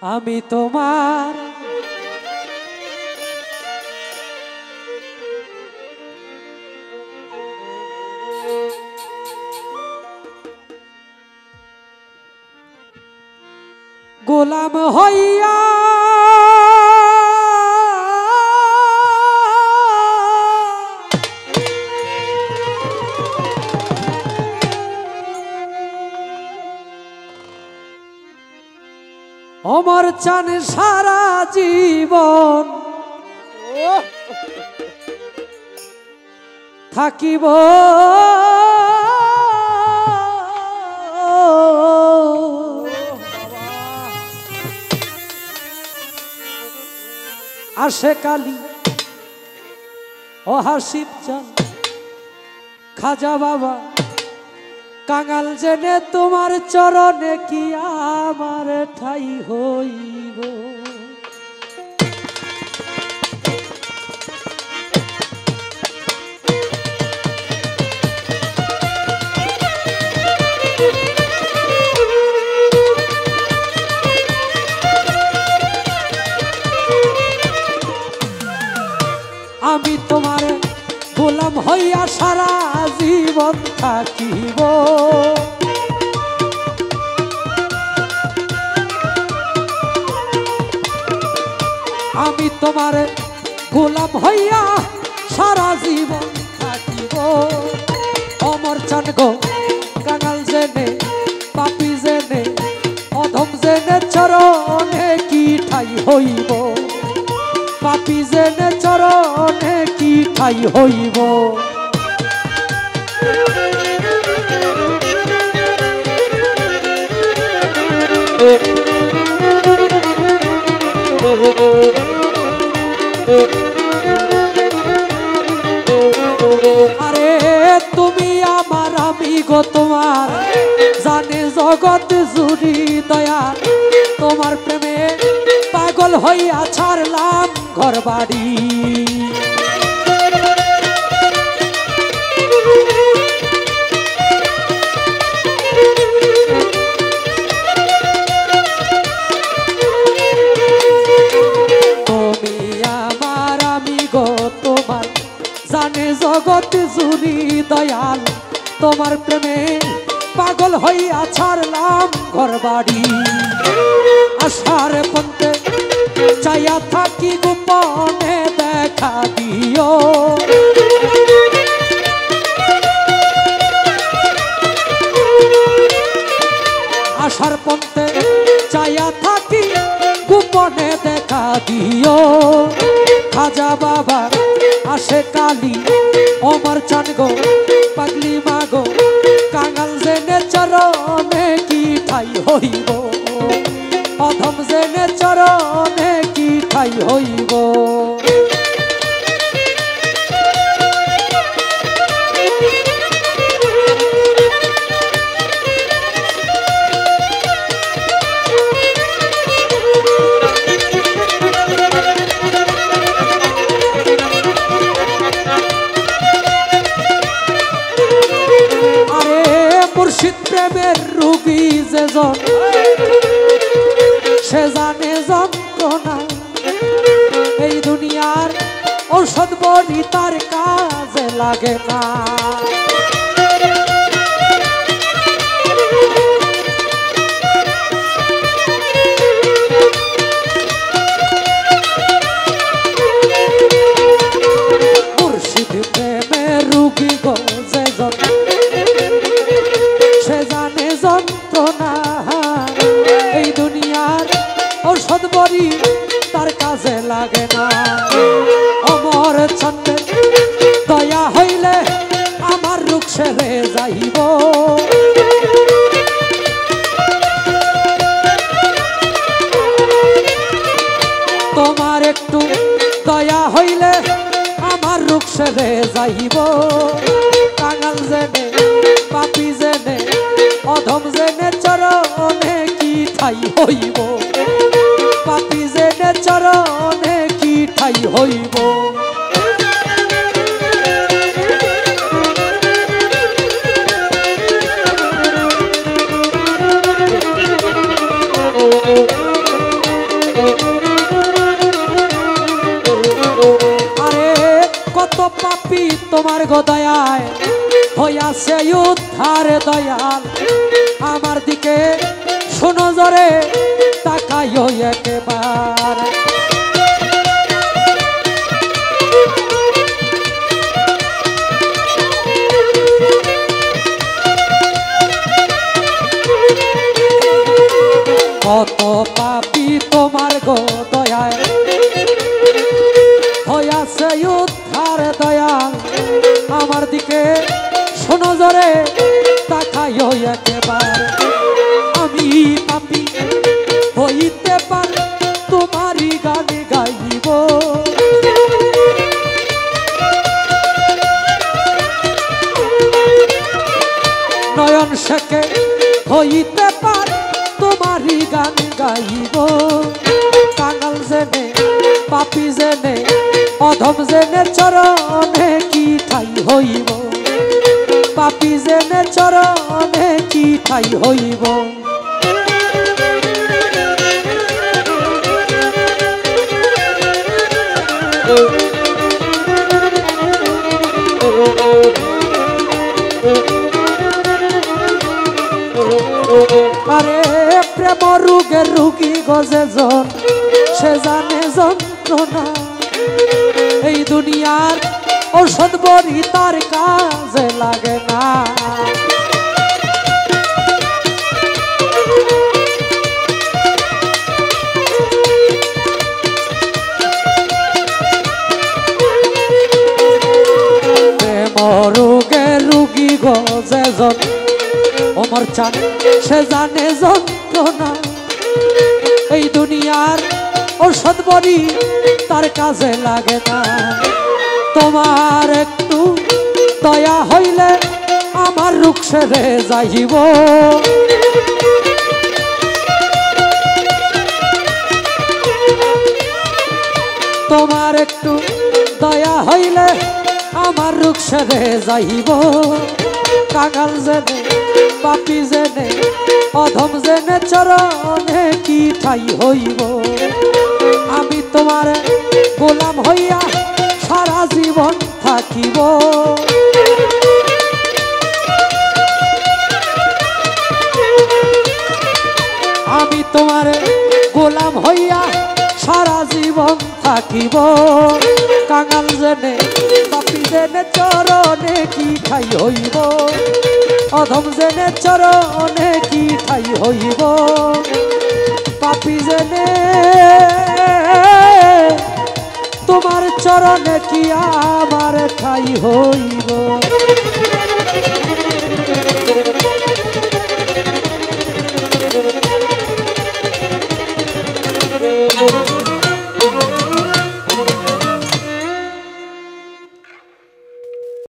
আমি তোমার গোলাম হইয়া অমর চান সারা জীবন থাকিব আশে কালী ও হাসিব চান খাজা বাবা কাঙাল জেনে তোমার চরণে কি আমার ঠাই হইব আমি তোমার গোলাম হইয়া সারা জীবন থাকিব আমি তোমার গোলাম হইয়া সারা জীবন থাকিব অমর চান গো কাঙাল জেনে পাপী জেনে অধম জেনে চরণে কি ঠাই হইব পাপী জেনে চরণে কি ঠাই হইব আরে তুমি আমার আমি গো তোমার জানে জগৎ জুড়ি দয়া তোমার প্রেমে পাগল হইয়া ছাড়লাম ঘর বাড়ি তুমি আমার আমি গো তোমার জানে জগৎ জুড়ি দয়াল তোমার প্রেমে পাগল হইয়া ছাড়লাম ঘর বাড়ি আশার পন্থে চাইয়া থাকি গোপনে দেখা দিও আশার পন্থে চাইয়া থাকি গোপনে দেখা দিও খাজা বাবা আসে কালী অমর চান গো পাগলি মাগো কাঙাল জেনে চরণে কি ঠাই হইব অধম জেনে চরণে কি ঠাই হইব মুর্শিদ প্রেমের রোগী যেজন সে জানে যন্ত্রণা এই দুনিয়ার ঔষধ বড়ি তার কাজে লাগে না মুর্শিদ প্রেমের রোগী গো যেজন যন্ত্রণা এই দুনিয়ার ঔষধ বড়ি তার কাজে লাগে না অমর ছন্দে দয়া হইলে আমার রোগ সেরে যাইব তোমার একটু দয়া হইলে আমার রোগ সেরে যাইব কাঙাল জেনে পাপী জেনে অধম জেনে চরণে কি ঠাই হইব পাপী জেনে চরণে কি ঠাই হইব গো দয়ায় হইয়াছে উদ্ধার দয়াল আমার দিকে শোনো জরে তাকাইও একবার কত পাপী তোমার গো দয়ায় হইয়াছে উদ্ধার দয়াল আমার দিকে শোনো জরে তাকাইও একবার আমি পাপী হইতে পারি তোমারই গান গাইব নয়ন শেখে হইতে পারি তোমারই গান গাইব কাঙাল জেনে পাপী জেনে অধম জেনে চরণে কি ঠাই হইব পাপী জেনে চরণে কি ঠাই হইব আরে প্রেম রোগের রুগী গজে জন সে জানে যন্ত্রণা এই দুনিয়ার ঔষধ বড়ি তার কাজে লাগে না প্রেম রোগের রুগী গজে জন ওমর চান সে জানে যন্ত্রণা এই দুনিয়ার ঔষধ বড়ি তার কাজে লাগে না তোমার একটু দয়া হইলে আমার রোগ সেরে যাইব তোমার একটু দয়া হইলে আমার রোগ সেরে যাইব কাঙাল জেনে পাপী জেনে অধম জেনে চরণে কি ঠাই হইব আমি তোমার গোলাম হইয়া সারা জীবন থাকিব আমি তোমার গোলাম হইয়া সারা জীবন থাকিব কাঙাল জেনে পাপী জেনে চরণে কি ঠাই হইব অধম জেনে চরণে কি ঠাই হইব পাপী জেনে তোমার চরণে কি আমার ঠাই হইব